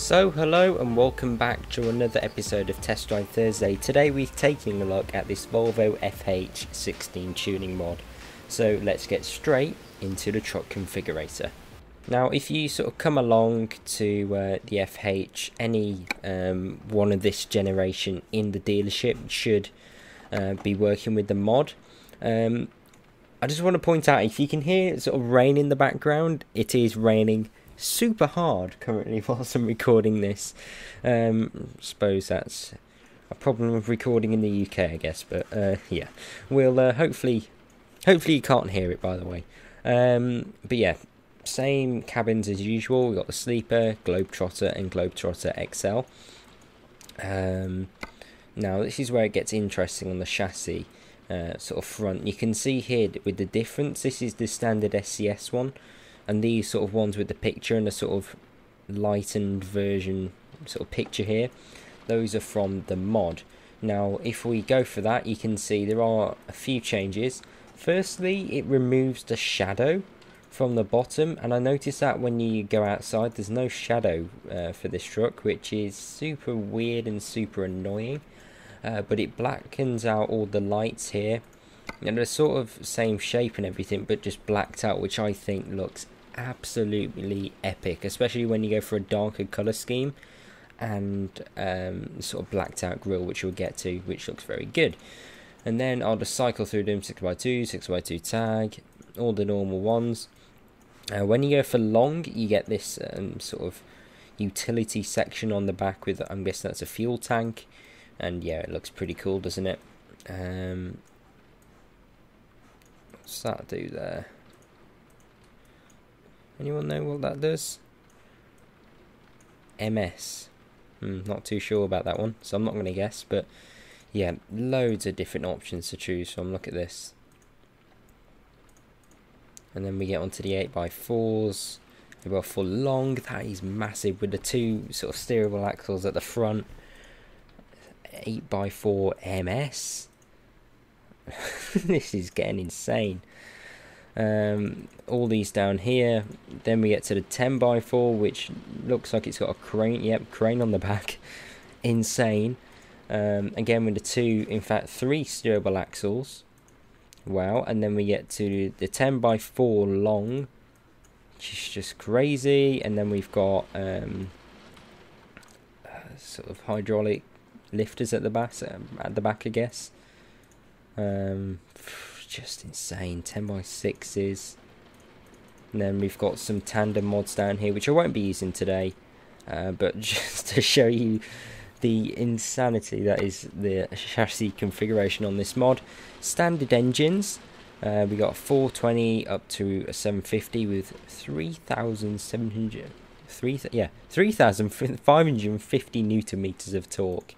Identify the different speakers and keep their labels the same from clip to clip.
Speaker 1: So hello and welcome back to another episode of Test Drive Thursday. Today we're taking a look at this Volvo FH16 tuning mod. So let's get straight into the truck configurator. Now if you sort of come along to the FH, any one of this generation in the dealership should be working with the mod. I just want to point out, if you can hear sort of rain in the background, it is raining super hard currently whilst I'm recording this. Suppose that's a problem of recording in the UK, I guess, but yeah, we'll hopefully you can't hear it, by the way. But yeah, same cabins as usual. We've got the Sleeper, Globetrotter and Globetrotter XL. Now this is where it gets interesting on the chassis sort of front. You can see here with the difference, this is the standard SCS one, and these sort of ones with the picture and the sort of lightened version sort of picture here, those are from the mod. Now if we go for that, you can see there are a few changes. Firstly, it removes the shadow from the bottom, and I noticed that when you go outside there's no shadow for this truck, which is super weird and super annoying. But it blackens out all the lights here, and they're sort of same shape and everything, but just blacked out, which I think looks absolutely epic, especially when you go for a darker color scheme and sort of blacked out grille, which we'll get to, which looks very good. And then I'll just cycle through them: 6x2, 6x2 tag, all the normal ones. When you go for long, you get this sort of utility section on the back with, I'm guessing that's a fuel tank, and yeah, it looks pretty cool, doesn't it? What's that do there? Anyone know what that does? MS. Not too sure about that one, so I'm not going to guess, but yeah, loads of different options to choose from. Look at this. And then we get onto the 8x4s. 8x4 long, that is massive, with the two sort of steerable axles at the front. 8x4 MS. This is getting insane. All these down here. Then we get to the 10x4, which looks like it's got a crane. Yep, crane on the back. Insane. Again with the two, in fact 3 steerable axles. Wow. And then we get to the 10x4 long, which is just crazy. And then we've got sort of hydraulic lifters at the back, I guess. Just insane. 10x6s. And then we've got some tandem mods down here, which I won't be using today, but just to show you the insanity that is the chassis configuration on this mod. Standard engines. We got 420 up to a 750 with 3,550 newton meters of torque,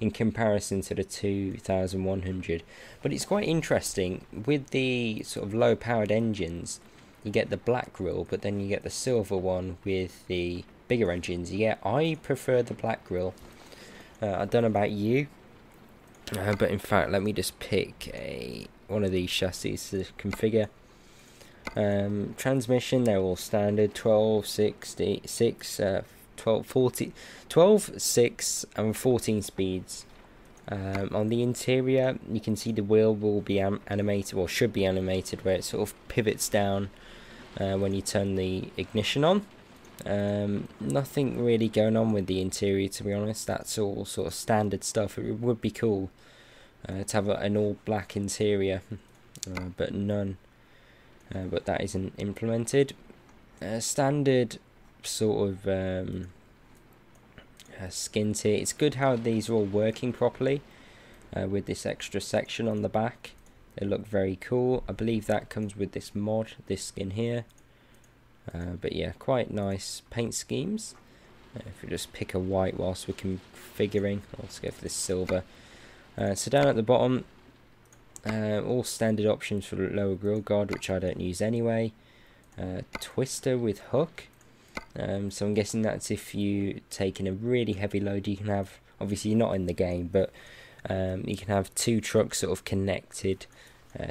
Speaker 1: in comparison to the 2,100. But it's quite interesting with the sort of low powered engines. You get the black grille, but then you get the silver one with the bigger engines. Yeah, I prefer the black grille. I don't know about you, but in fact let me just pick one of these chassis to configure. Transmission, they're all standard, 12, 6, 12, 6 and 14 speeds. On the interior you can see the wheel will be animated, or should be animated, where it sort of pivots down when you turn the ignition on. Nothing really going on with the interior, to be honest. That's all sort of standard stuff. It would be cool to have an all black interior, but none. But that isn't implemented. Standard sort of skin tier. It's good how these are all working properly with this extra section on the back. They look very cool. I believe that comes with this mod, this skin here. But yeah, quite nice paint schemes. If we just pick a white whilst we're configuring, let's go for this silver. So down at the bottom, all standard options for the lower grille guard, which I don't use anyway. Twister with hook. So I'm guessing that's if you taking a really heavy load, you can have, obviously you're not in the game, but you can have 2 trucks sort of connected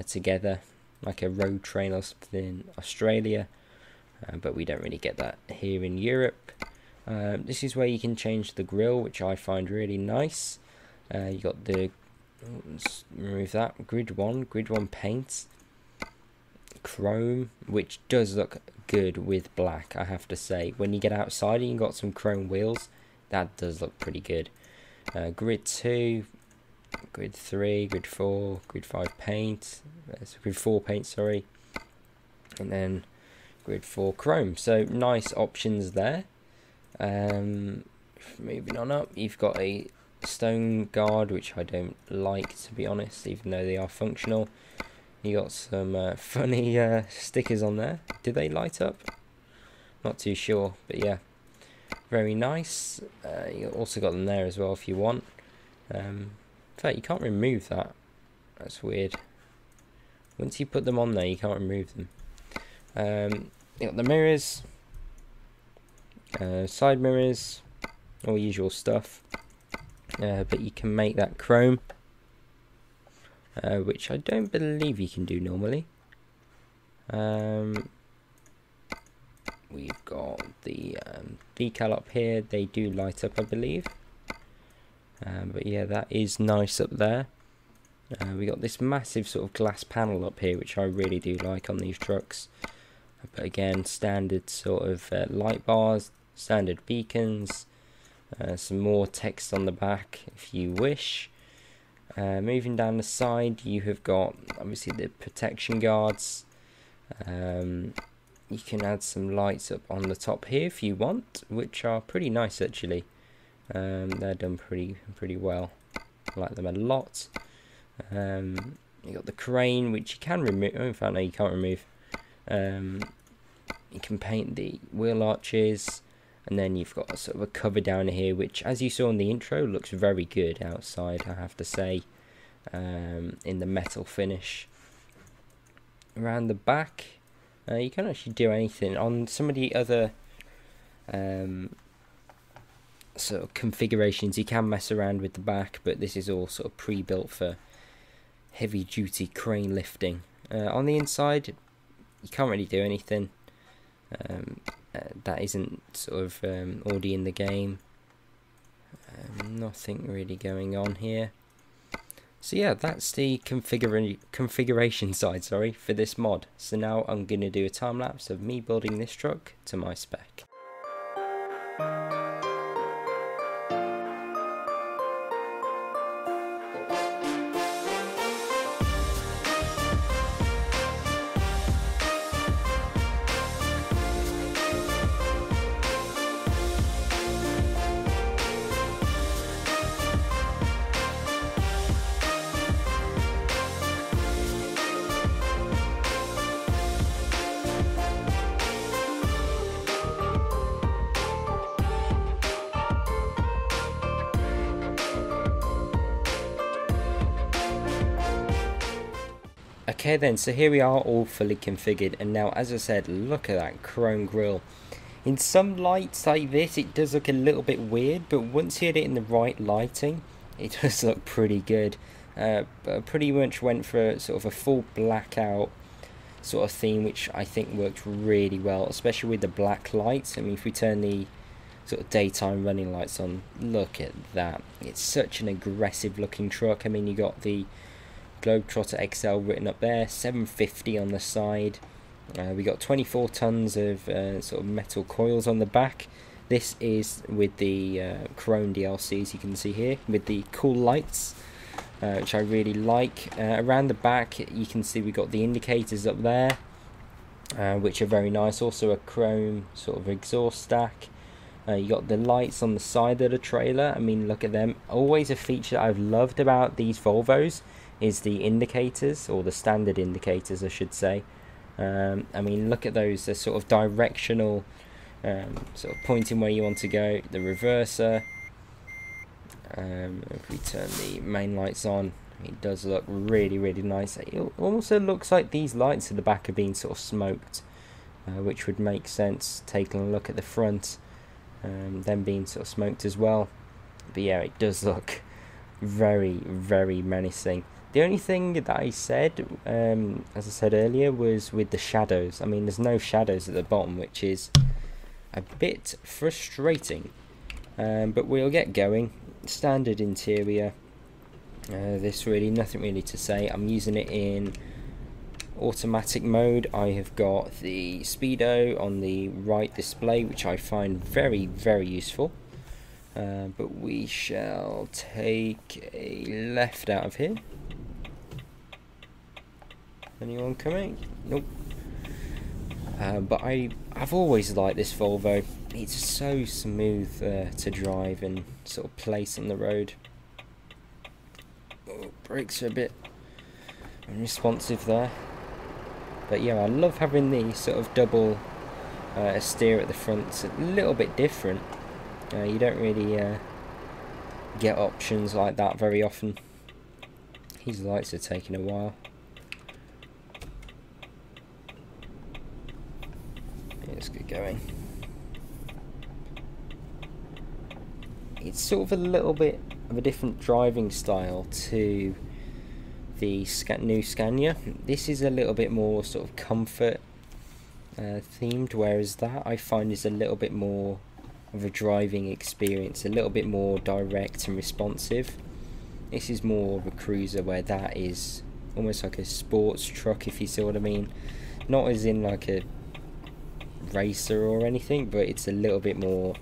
Speaker 1: together, like a road train or something in Australia. But we don't really get that here in Europe. This is where you can change the grille, which I find really nice. You got the, let's remove that, grid 1 paint, chrome, which does look good with black, I have to say. When you get outside and you got some chrome wheels, that does look pretty good. Grid 2, grid 3, grid 4, grid 5 paint, grid 4 paint, sorry, and then grid 4 chrome. So nice options there. Moving on up, you've got a stone guard, which I don't like, to be honest, even though they are functional. You got some funny stickers on there. Do they light up? Not too sure, but yeah, very nice. You also got them there as well if you want. In fact, you can't remove that. That's weird. Once you put them on there, you can't remove them. You got the mirrors, side mirrors, all usual stuff. But you can make that chrome, which I don't believe you can do normally. We've got the decal up here. They do light up, I believe. But yeah, that is nice up there. We got this massive sort of glass panel up here, which I really do like on these trucks. But again, standard sort of light bars, standard beacons, some more text on the back if you wish. Moving down the side, you have got obviously the protection guards. You can add some lights up on the top here if you want, which are pretty nice actually. They're done pretty well. I like them a lot. You got the crane, which you can remove. Oh, in fact, no, you can't remove. You can paint the wheel arches, and then you've got a sort of a cover down here, which, as you saw in the intro, looks very good outside, I have to say, in the metal finish. Around the back, you can't actually do anything. On some of the other sort of configurations, you can mess around with the back, but this is all sort of pre-built for heavy-duty crane lifting. On the inside, you can't really do anything. That isn't sort of already in the game. Nothing really going on here. So yeah, that's the configuration side, for this mod. So now I'm going to do a time lapse of me building this truck to my spec. Okay then, so here we are all fully configured, and now as I said, look at that chrome grille. In some lights like this it does look a little bit weird, but once you get it in the right lighting it does look pretty good. But I pretty much went for sort of a full blackout sort of theme, which I think worked really well, especially with the black lights. I mean, if we turn the sort of daytime running lights on, look at that. It's such an aggressive looking truck. I mean, you got the Globetrotter XL written up there, 750 on the side. We got 24 tons of sort of metal coils on the back. This is with the chrome DLCs, you can see here, with the cool lights, which I really like. Around the back you can see we got the indicators up there, which are very nice. Also a chrome sort of exhaust stack. You got the lights on the side of the trailer. I mean, look at them. Always a feature that I've loved about these Volvos is the indicators, or the standard indicators I should say. I mean, look at those. They're sort of directional, sort of pointing where you want to go. The reverser, if we turn the main lights on, it does look really nice. It also looks like these lights at the back are being sort of smoked, which would make sense taking a look at the front, them being sort of smoked as well. But yeah, it does look very menacing. The only thing that I said, as I said earlier, was with the shadows. I mean, there's no shadows at the bottom, which is a bit frustrating, but we'll get going. Standard interior. This really, nothing really to say. I'm using it in automatic mode. I have got the speedo on the right display, which I find very, very useful. But we shall take a left out of here. Anyone coming? Nope. But I've always liked this Volvo. It's so smooth to drive and sort of place on the road. Oh, brakes are a bit unresponsive there. But yeah, I love having the sort of double steer at the front. It's a little bit different. You don't really get options like that very often. These lights are taking a while. Yeah, let's get going. It's sort of a little bit of a different driving style to the new Scania. This is a little bit more sort of comfort themed, whereas that I find is a little bit more of a driving experience, a little bit more direct and responsive. This is more of a cruiser, where that is almost like a sports truck, if you see what I mean. Not as in like a racer or anything, but it's a little bit more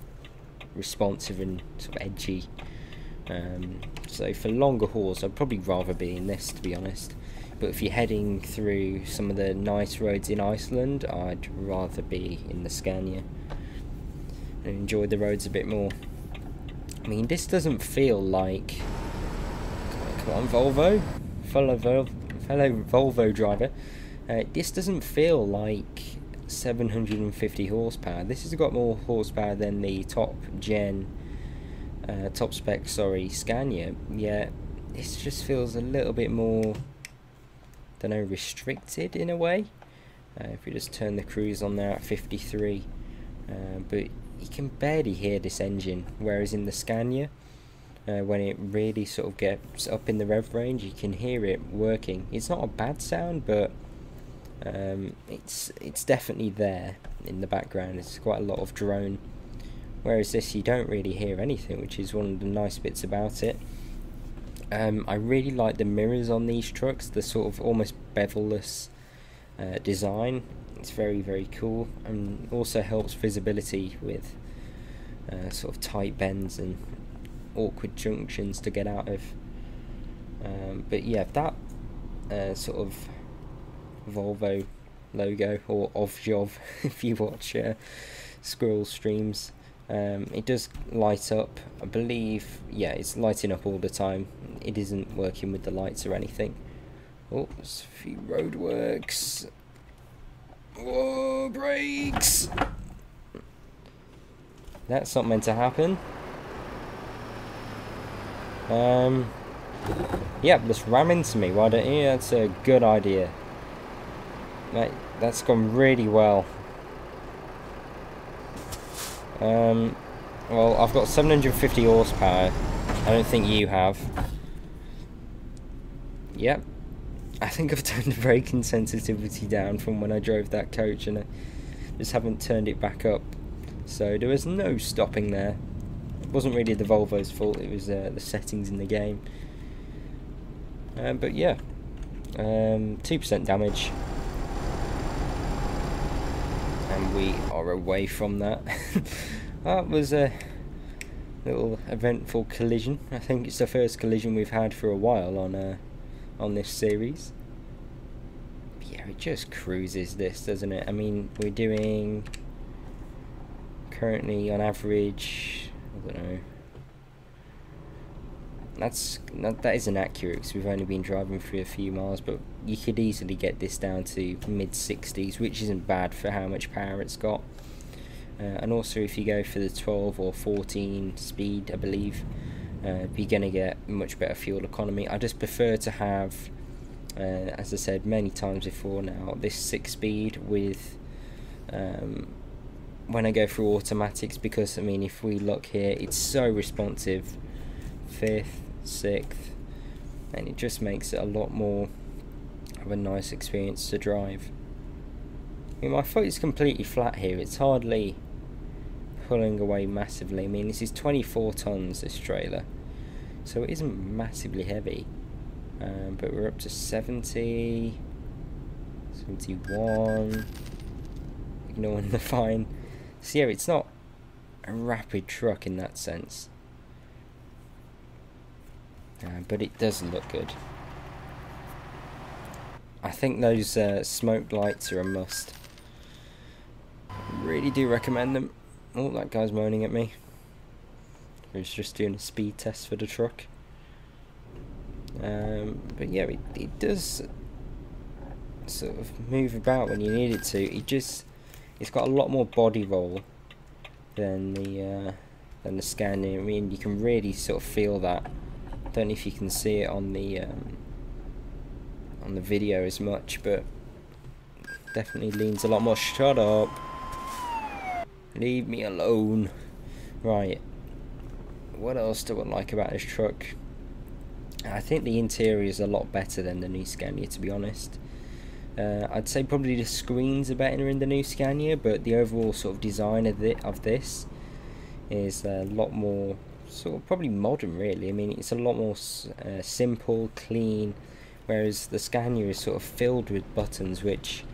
Speaker 1: responsive and sort of edgy. So for longer hauls, I'd probably rather be in this, to be honest. But if you're heading through some of the nice roads in Iceland, I'd rather be in the Scania and enjoy the roads a bit more. I mean, this doesn't feel like... Come on, Volvo, fellow Volvo driver. This doesn't feel like 750 horsepower. This has got more horsepower than the top spec Scania. Yeah, it just feels a little bit more, don't know, restricted in a way. If we just turn the cruise on there at 53, but you can barely hear this engine, whereas in the Scania, when it really sort of gets up in the rev range, you can hear it working. It's not a bad sound, but it's definitely there in the background. It's quite a lot of drone, whereas this you don't really hear anything, which is one of the nice bits about it. I really like the mirrors on these trucks, the sort of almost bevel-less design. It's very, very cool, and also helps visibility with sort of tight bends and awkward junctions to get out of. But yeah, that sort of Volvo logo, or OVJOV if you watch Squirrel streams, it does light up. I believe, yeah, it's lighting up all the time. It isn't working with the lights or anything. Oh, there's a few roadworks. Whoa, brakes! That's not meant to happen. Yeah, just ram into me, why don't you? That's a good idea. Right, that's gone really well. Well, I've got 750 horsepower. I don't think you have. Yep. I think I've turned the braking sensitivity down from when I drove that coach, and I just haven't turned it back up. So there was no stopping there. It wasn't really the Volvo's fault, it was the settings in the game. But yeah, 2% damage. And we are away from that. That was a little eventful collision. I think it's the first collision we've had for a while on this series. But yeah, it just cruises this, doesn't it? I mean, we're doing currently on average, I don't know. That isn't accurate because we've only been driving for a few miles, but you could easily get this down to mid-60s, which isn't bad for how much power it's got. And also if you go for the 12 or 14 speed, I believe, you're going to get much better fuel economy. I just prefer to have, as I said many times before now, this 6-speed with when I go through automatics, because I mean, if we look here, it's so responsive. 5th, 6th, and it just makes it a lot more of a nice experience to drive. I mean, my foot is completely flat here. It's hardly pulling away massively. I mean, this is 24 tons, this trailer, so it isn't massively heavy, but we're up to 70, 71, ignoring the fine. So yeah, it's not a rapid truck in that sense, but it does look good. I think those smoke lights are a must. Really do recommend them. Oh, that guy's moaning at me. He's just doing a speed test for the truck. But yeah, it does sort of move about when you need it to. It's got a lot more body roll than the Scania. I mean, you can really sort of feel that. I don't know if you can see it on the video as much, but definitely leans a lot more. Shut up. Leave me alone. Right. What else do I like about this truck? I think the interior is a lot better than the new Scania, to be honest. I'd say probably the screens are better in the new Scania, but the overall sort of design of this is a lot more sort of probably modern, really. I mean, it's a lot more simple, clean, whereas the Scania is sort of filled with buttons, which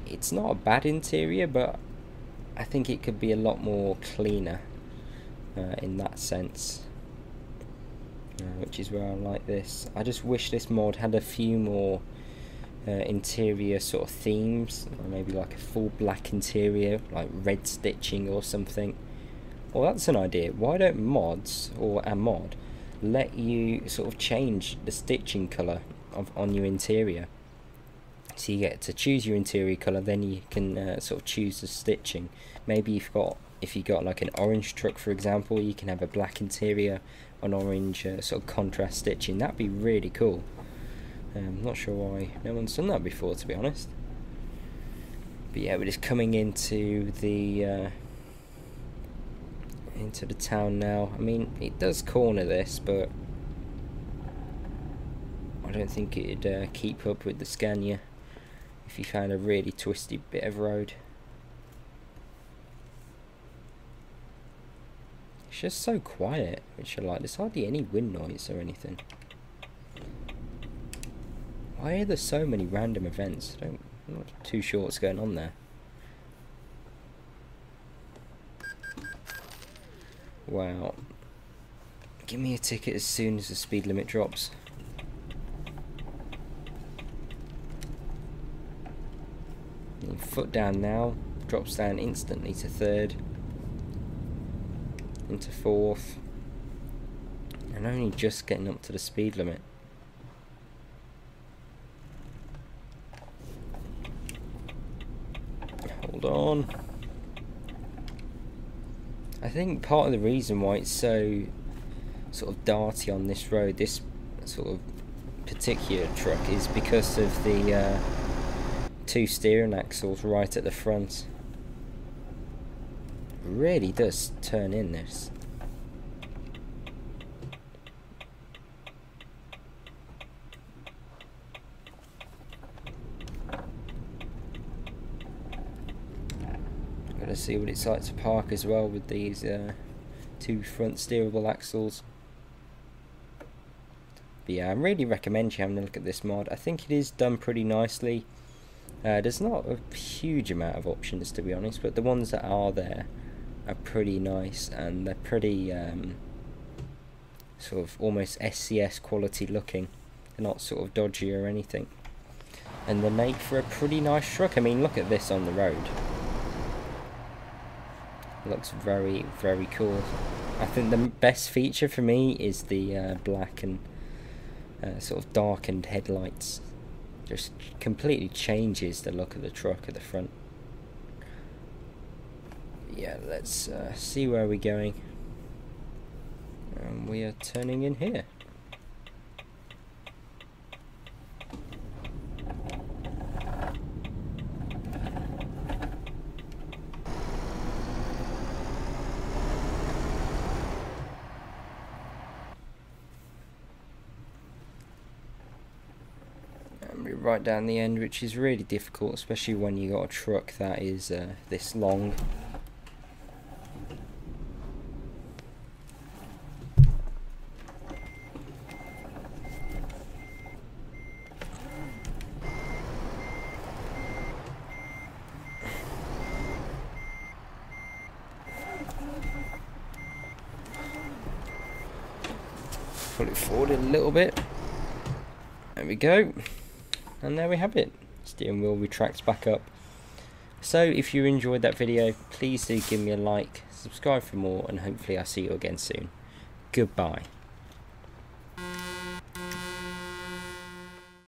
Speaker 1: it's not a bad interior, but I think it could be a lot more cleaner in that sense, which is where I like this. I just wish this mod had a few more interior sort of themes, or maybe like a full black interior, like red stitching or something. Well, that's an idea. Why don't mods, or a mod, let you sort of change the stitching colour on your interior? So you get to choose your interior colour, then you can sort of choose the stitching. Maybe if you got like an orange truck, for example, you can have a black interior, an orange sort of contrast stitching. That'd be really cool. I'm not sure why no one's done that before, to be honest. But yeah, we're just coming into the town now. I mean, it does corner this, but I don't think it'd keep up with the Scania if you found a really twisty bit of road. It's just so quiet, which I like. There's hardly any wind noise or anything. Why are there so many random events? I'm not too sure what's going on there. Wow. Give me a ticket as soon as the speed limit drops. Foot down now, drops down instantly to third, into fourth, and only just getting up to the speed limit. Hold on. I think part of the reason why it's so sort of darty on this road, this sort of particular truck, is because of the two steering axles right at the front. Really does turn in this. Gotta see what it's like to park as well with these two front steerable axles. But yeah, I really recommend you having a look at this mod. I think it is done pretty nicely. There's not a huge amount of options, to be honest, but the ones that are there are pretty nice, and they're pretty sort of almost SCS quality looking. They're not sort of dodgy or anything, and they make for a pretty nice truck. I mean, look at this on the road. It looks very, very cool. I think the best feature for me is the black and sort of darkened headlights. Just completely changes the look of the truck at the front. Yeah, let's see where we're going. And we are turning in here. Right down the end, which is really difficult, especially when you got a truck that is this long. pull it forward a little bit. There we go. And there we have it. Steering wheel retracts back up. So if you enjoyed that video, please do give me a like, subscribe for more, and hopefully I'll see you again soon. Goodbye.